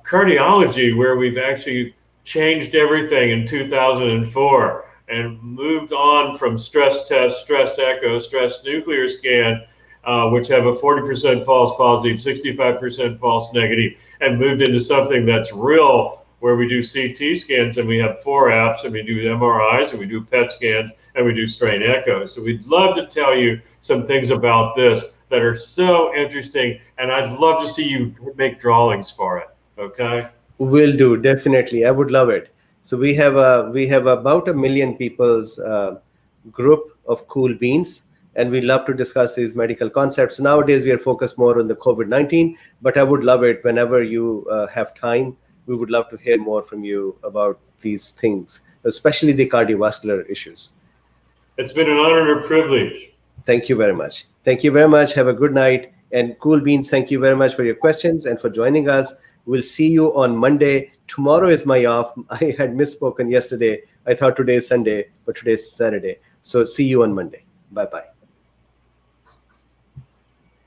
cardiology, where we've actually changed everything in 2004 and moved on from stress test, stress echo, stress nuclear scan, which have a 40% false positive, 65% false negative, and moved into something that's real, where we do CT scans, and we have 4 apps, and we do MRIs, and we do PET scans, and we do strain echoes. So we'd love to tell you some things about this that are so interesting, and I'd love to see you make drawings for it. Okay? Will do, definitely. I would love it. So we have about 1 million people's group of cool beans, and we love to discuss these medical concepts. Nowadays, we are focused more on the COVID-19, but I would love it whenever you have time. We would love to hear more from you about these things, especially the cardiovascular issues. It's been an honor and a privilege. Thank you very much. Thank you very much. Have a good night. And Cool Beans, thank you very much for your questions and for joining us. We'll see you on Monday. Tomorrow is my off. I had misspoken yesterday. I thought today is Sunday, but today is Saturday. So see you on Monday. Bye-bye.